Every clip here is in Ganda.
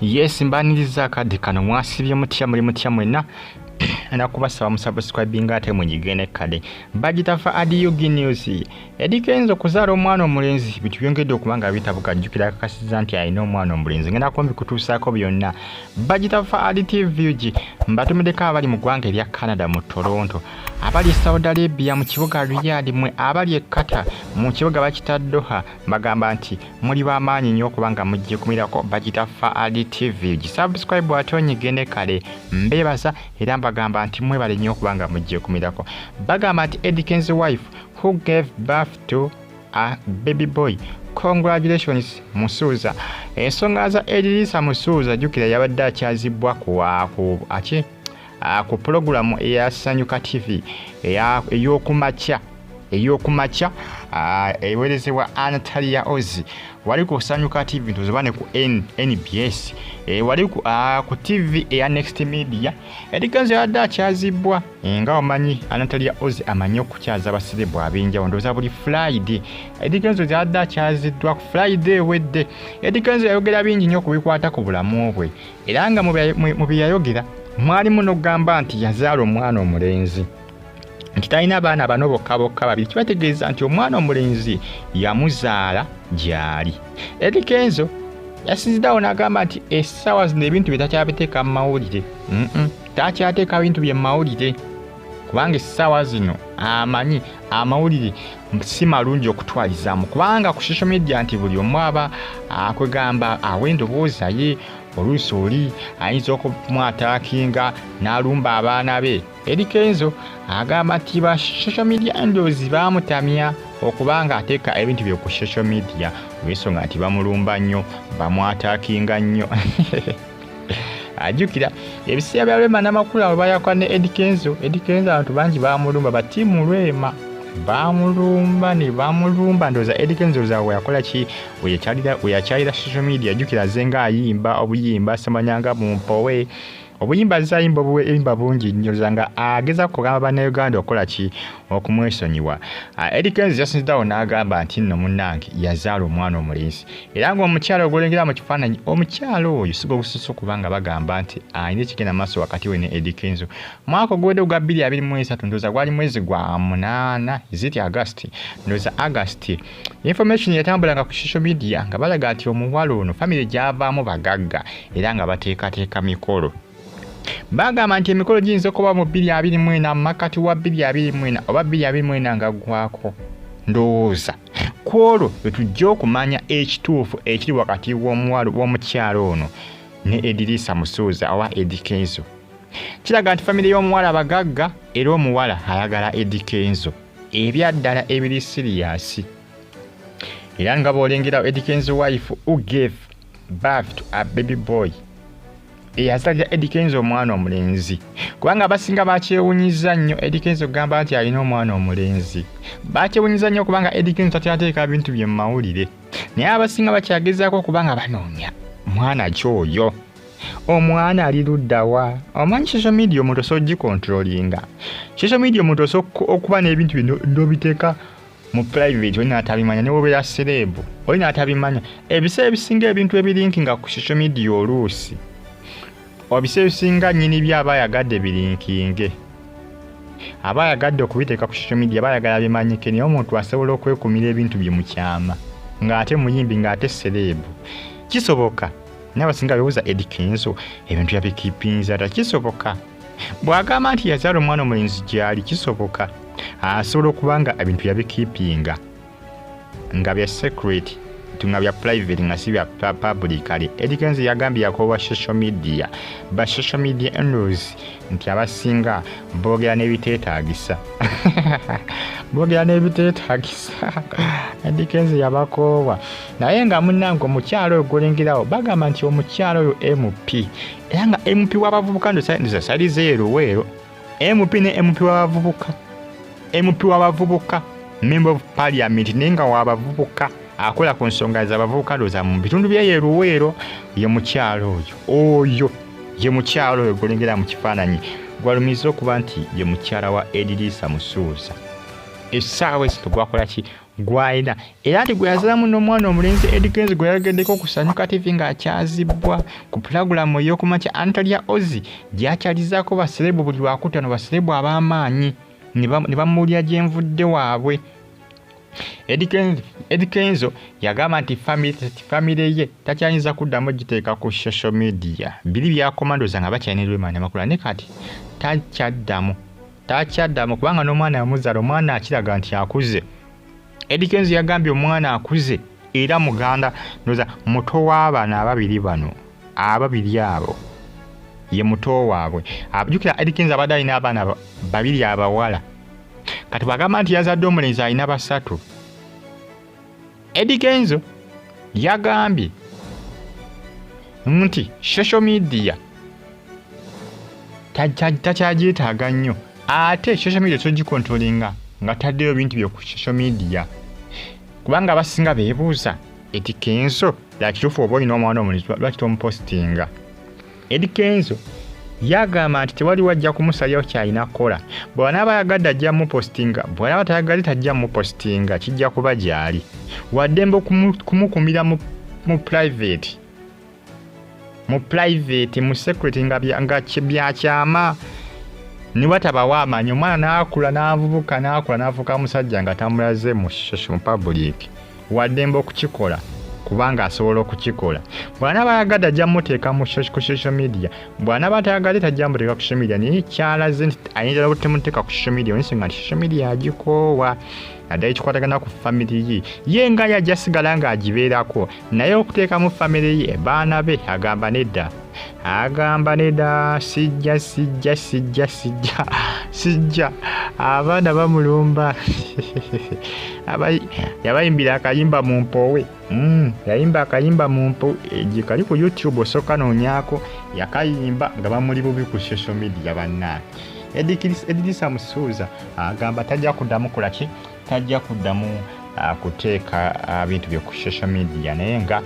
Yes, mbaniriza akadde kano mwasibye mutya muri mutya mwena nakubasaba musubscribing ate munyigene kale bagitafa Eddy News. Eddy Kenzo kuzaala omwana omulenzi bitu byongedde okubanga bitabuka jjukira Akakasiza nti alina omwana omulenzi ngenda kumbi kutuusaako byonna. Bagitafa TV mbatumideko abali mu ggwanga erya Canada mu Toronto, abali Saudi Arabia mu kibuga Riyadh, mwe abali Qatar mu kibuga bakita Doha, bagamba nti muli bamaanyi nnyo okubanga mujje kumirako bagitafa TV. Subscribe ate onyigene kale mbebaza era bagamba nti mwebale nnyo okubanga mujje kumirako. Bagamba nti Eddy Kenzo wife who gave birth to a baby boy. Congratulations Musuuza. Ensonga za Eddy Musuuza jukira yabadde akyazibwa ku programu eya Esannyu TV eyokumakya ewerezebwa Natalia Ozi. Wali ku Esannyu TV tuzibane ku NBS, wali ku TV eya Next Media. Eddy Kenzo yabadde akyazibwa nga omanyi Natalia Ozi amanyi okukyaza abasirebo ab'enjawulo ndowooza buli Friday. Eddy Kenzo yabadde akyaziddwa ku Friday wedde. Eddy Kenzo yayogera bingi nnyo kubikwata ku bulamu bwe era nga mu bye yayogera mwalimu n'okugamba nti yazaala omwana omulenzi, nti talina abaana bano bokka babiri, kibategeeza nti omwana omulenzi yamuzaala gy'ali. Eddy Kenzo yasinziddawo n'agamba nti essaawa zino ebintu bye takyabiteeka mu mawulire, takyateeka bintu bye mu mawulire kubanga essaawa zino amanyi amawulire si malungi okutwalizaamu, kubanga ku social media nti buli omu aba akwegamba awa endowooza ye, oluusi oli ayinza okumwataakinga n'alumba abaana be. Eddy Kenzo agamba nti ba social media ndoozi baamutamya okubanga ateeka ebintu bye ku social media olw'ensonga nti bamulumba nnyo, bamwataakinga nnyo. Ajjukira ebiseera bya Lwema n'amakulu abo bayakwa ne Eddy Kenzo. Eddy Kenzo abantu bangi baamulumba, batiimu Lwema bamulumba ne bamulumba. Ndowooza Eddy Kenzo zaawe yakola ki weyakyalira social media. Ajjukira ze nga ayimba obuyimba samanyanga mumpowe obuyimba zayimba obuyimba bungi nnyo zanga ageza kugamba bannayuganda okola ki okumwesonyiwa. Eddy Kenzo yasinziddawo n'agamba nti nno munnange yazaala omwana omulenzi era ng'omukyalo ogulengera mu kifaananyi omukyalo oyo si gwe gususse okubanga bagamba nti ayina ekigenda maaso wakati we ne Eddy Kenzo. Mwaka oguwedde ogwa 2023 ndowooza gwali mwezi gwa 8 ziti August, ndowooza August. Information yatambulanga ku social media nga balaga nti omuwala ono famire gy'avaamu bagagga era nga bateekateeka mikolo. Bagamba nti emikolo giyinza okuba mu 2024 makati wa 2024 oba 2024 nga gwako. Ndowooza ku olwo lwe tujja okumanya ekituufu ekiri wakati w'omukyalo ono ne Eddy Musuuza owa Eddy Kenzo. Kiraga nti famire y'omuwala bagagga era omuwala ayagala Eddy Kenzo ebyaddala ebiri siriyasi. Era nga bw'olengera Eddy Kenzo wife who gave birth to a baby boy yazalira Eddy Kenzo omwana omulenzi, kubanga abasinga bakyewunyiza nnyo. Eddy Kenzo gamba nti alina omwana omulenzi, bakyewunyiza nnyo kubanga Eddy Kenzo tatyateeka bintu bye mu mawulire, naye abasinga bakyagezaako kubanga banoonya mwana ki oyo, omwana ali luddawa. Omanyi social media omuntu osobola gikontrolinga. Social media omuntu osobola okuba n'ebintu bino n'obiteeka mu private olina atabimanya, ne wobeera serebu olina atabimanya. Ebiseera ebisinga ebintu ebirinkinga ku social media oluusi obiseera ebisinga nnyini byaba ayagadde birinkinge, aba ayagadde okubiteeka ku social media bayagala bimanyike, naye omuntu asobola okwekumira ebintu bye mu kyama ng'ate muyimbi ng'ate serebu. Kisoboka n'abasinga bebuuza Eddy Kenzo ebintu yabikipinza ata kisoboka. Bw'agamba nti yazaala omwana omulenzi gy'ali kisoboka asobola okubanga ebintu yabikipinga nga bya secret tunga bya private nga si bya public. Eddy Kenzo yagambye yakoba social media ba social media news nti abasinga boogera n'ebiteetaagisa boogera n'ebiteetaagisa. Eddy Kenzo yabakoowa naye nga munnange omukyalo oyo golengerawo bagamba nti omukyalo oyo MP era nga MP w'abavubuka ndoza salize eruweero. MP ne MP w'abavubuka, MP w'abavubuka member of parliament naye nga w'abavubuka akola ku nsonga z'abavubuka ndowooza mu bitundu bya Yeruweero. Ye mukyalo oyo ye mukyalo oyo golengera mu kifaananyi gwalumiza okuba nti ye mukyala wa Eddy Musuuza. essaawa ezito gwakola ki gwayina era nti gwe yazalamu n'omwana omulenzi Eddy Kenzo gwe yagendeko okusanyuka TV ng'akyazibwa ku pulagulamu ey'okumakya Antalya Ozzy gy'akyalizaako baserebu buli lwakutano baserebu ab'amaanyi ne bamuwulira gyenvudde waabwe. Eddy Kenzo yagamba nti famire ye takyayinza kuddamu giteeka ku social media biri byakomandoza nga bakyalina Rwema n'amakulu ne kati takyaddamu kubanga n'omwana yamuzaala omwana akiraga nti akuze. Eddy Kenzo yagambye omwana akuze era muganda ndoza muto w'abaana ababiri abo ye muto waabwe. Abajjukira Eddy Kenzo abadde alina abaana babiri abawala kati bagamba nti yazadde omulenzi alina basatu. Eddy Kenzo yagambye nti social media takyagyetaaga nnyo ate social media togikontrolinga nga taddeyo bintu byo ku social media kubanga abasinga beebuuza Eddy Kenzo yakituufu oba olina omwana omulenzi lwaki tomupostinga. Eddy Kenzo yagamba nti tewali wajja kumusalyawo kyalina kukola bw'anaaba ayagadde ajja mupostinga bw'anaaba tayagadde tajja mupostinga kijja kuba gy'ali waddembe kumukumira mu private mu security nga byakyama ne watabawo amaanyi omwana n'akula n'avubuka musajja nga tamulaze mu public waddembe okukikola kubanga asobola okukikola. Bw'anaaba ayagadde ajja muteeka ku social media bw'anaaba tayagadde tajja muteeka ku social media naye kyalaze nti ayinza okumuteeka ku social media onisenga nti social media agikoowa naddala ekikwatagana ku famire ye nga yajja sigala ng'agibeerako naye okuteeka mu famire ye baana be agamba nedda sijja abaana bamulumba. Yabayimbira akayimba mu mpowe yayimba akayimba mu mpo kali ku YouTube osooka noonyaako yakayimba nga bamuli bubi ku social media bannange. Eddy Samusuuza agamba tajja kuddamu kulaki tajja kuddamu kuteeka bintu byo ku social media naye nga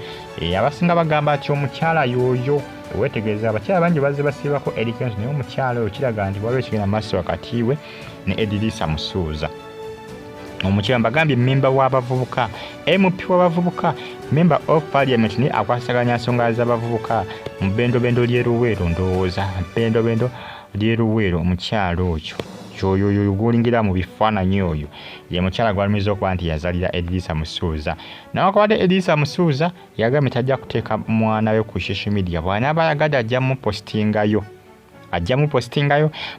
abasinga bagamba ati omukyala y'oyo wetegereza abakyala bangi bazze basiibako Eddy Kenzo naye omukyala oyo kiraga nti waliwo ekigenda maaso wakati we ne Eddy Samusuuza. Omukyala mbagambye memba w'abavubuka MP w'abavubuka member of parliament ni akwasaganya nsonga z'abavubuka mu bendobendo ly'Eruweero ndowooza bendobendo ly'Eruweero omukyala oyo gwolingira mu bifaananyi oyo ye mukyala gwalumiriza okuba nti yazalira Eddy Samusuuza. Nawakabadde Eddy Samusuuza yagambye tajja kuteeka mwana we ku social media bw'anaaba ayagadde ajja mupostingayo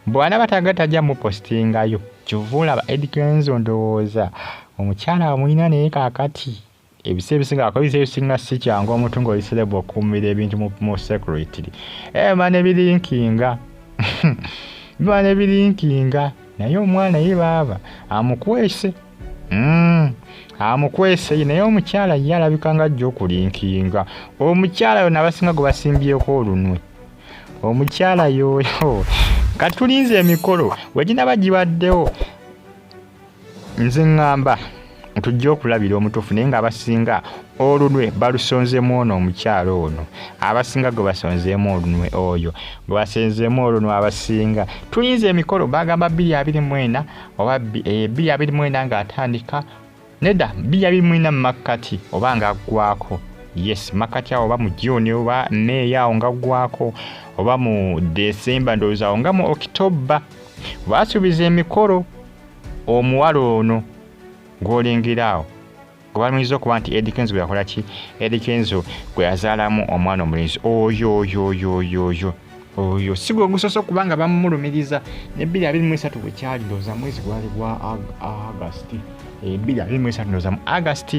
bw'anaaba tayagadde ajja mupostingayo kyova olaba Eddy Kenzo ndowooza omukyala amulina naye kaakati ebiseera ebisinga akola ebisinga si kyangu omuntu ng'oli celeb okuumira ebintu mu security biba nebirinkinga naye omwana ye baaba amukwese naye omukyala ye alabika nga ajja okulinkinga. Omukyala yo nabasinga gwe basimbyeko olunwe omukyala yoyo kati tulinze emikolo weginaba gibaddewo nze ŋŋamba tujja okulabira omutuufu naye ng'abasinga olunwe balusonzeemu ono omukyala ono abasinga gwe basonzeemu olunwe oyo gwe basenzeemu olunwe abasinga. Tuyinza emikolo bagamba 224 oba 224 ng'atandika nedda 224 mu makkati oba ng'aggwako yes makkati awo oba mu June oba May awo ng'aggwako oba mu December ndowooza awo nga mu October basuubiza emikolo omuwala ono gw'olengerawo gwe balumiriza okuba nti Eddy Kenzo gwe yakola ki Eddy Kenzo gwe yazaalamu omwana omulenzi oyo si gwe gusoose okuba nga bamumulumiriza ne 2023 bwe kyali ndowooza mwezi gwali gwa August 2023 ndowooza mu August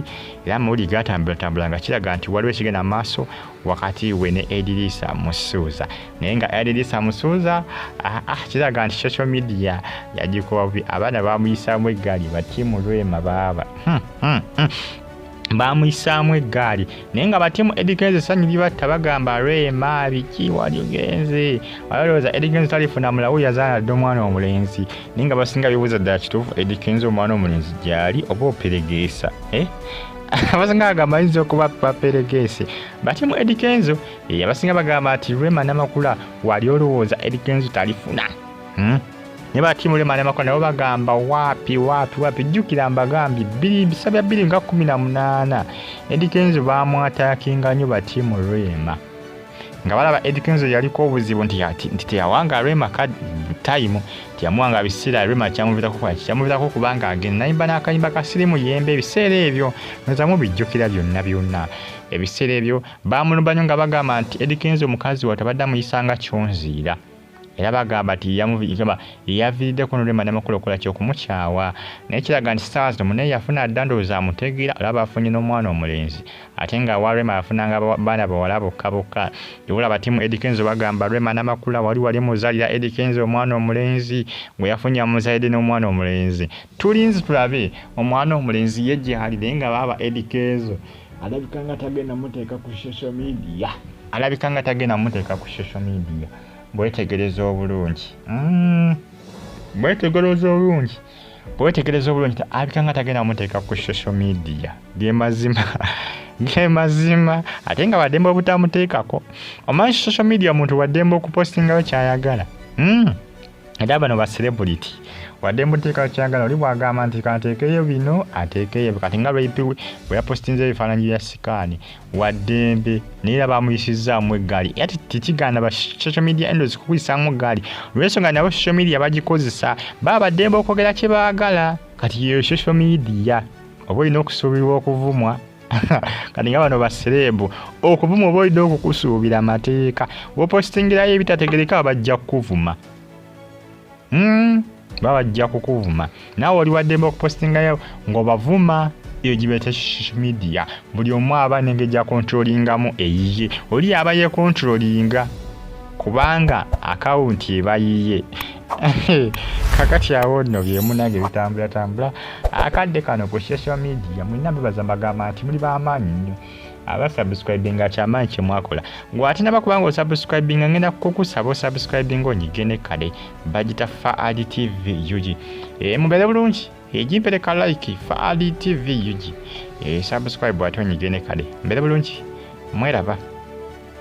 era amawulire gatambula nga kiraga nti waliwo ekigenda maaso wakati we ne Eddy Samusuuza naye nga Eddy Samusuuza kiraga nti social media yagikoba bubi abaana bamuyisaamu eggaali batiimu Rwema baaba bamuyisaamu eggaali naye nga batiimu Eddy Kenzo Esannyu Limutta bagamba Rwema biki wali ogenze walowooza Eddy Kenzo talifuna mulawo yazaala dde omwana omulenzi naye nga basinga bibuuza ddala kituufu Eddy Kenzo omwana omulenzi gyali oba operegeesa abasinga bagamba ayinza okuba baperegeese batiimu Eddy Kenzo abasinga bagamba ati Rwema n'amakula wali olowooza Eddy Kenzo talifuna ne batiimu Rema n'Amakola nabo bagamba wapi jjukira mbagambye 2018 Eddy Kenzo baamwataakinga nnyo batiimu Rema nga balaba Eddy Kenzo yaliko obuzibu nti teyawanga Rema time tiyamuwanga biseera Rema kyamuvitako kubanga agenda nayimba n'akayimba kasirimu yembe ebiseera ebyo nozamu bijjukira byonna ebiseera ebyo baamulumba nnyo nga bagamba nti Eddy Kenzo mukazi wa tabadde amuyisanga kyonziira era bagamba nti yaviiridde kuno Rema n'Amakola okola ky'okumukyawa naye kiraga nti stars munaye yafuna ddandooza amutegeera olaba afunye n'omwana omulenzi ate nga wa Rema yafunanga baana bawala bokka olaba ttiimu Eddy Kenzo bagamba Rema n'Amakola wali muzaalira Eddy Kenzo omwana omulenzi gwe yafunye amuzaalidde n'omwana omulenzi tulinzi tulabe omwana omulenzi ye gye ali naye nga baba Eddy Kenzo alabika nga tagenda muteeka ku social media bwetegereza obulungi alabika nga tagenda muteeka ku social media ge mazima ate nga waddembe obutamuteekako omanyi social media omuntu waddembe okupostingayo kyayagala era bano ba celebrity waddembe oteekayo kyayagala oli bwagamba nti kanteekeyo bino ateekeyo kati nga bwe yapostinze ebifaananyi bya sikaani waddembe naye bamuyisizaamu eggaali ati tikiganda ba social media endos kukuyisaamu eggaali olw'ensonga nabo social media bagikozesa baba baddembe okwogera kye baagala kati yeyo social media oba olina okusuubirwa okuvumwa kati nga bano baserebu okuvuma oba olina okukusuubira amateeka bw'opostingirayo ebitategereka bajja kukuvuma bajja kukuvuma naawe oli waddembe okupostingayo ng'obavuma eyo gibeta social media buli omu aba nenge gya controllingamu eyiye oli aba yecontrollinga kubanga akawunti eba yiye kakati awo nno byemu nange bitambula akadde kano ku social media mulina bebaza mbagamba nti muli b'amaanyi nnyo abasubscribinga kyamaanyi kye mwakola ng'ate nabakubanga osubscribinga ngenda kukusaba osubscribinga onyigene kale bagita Faali TV UG mubeere bulungi egimpereka like Faali TV UG subscribe ate onyigene kale mbeere bulungi mweraba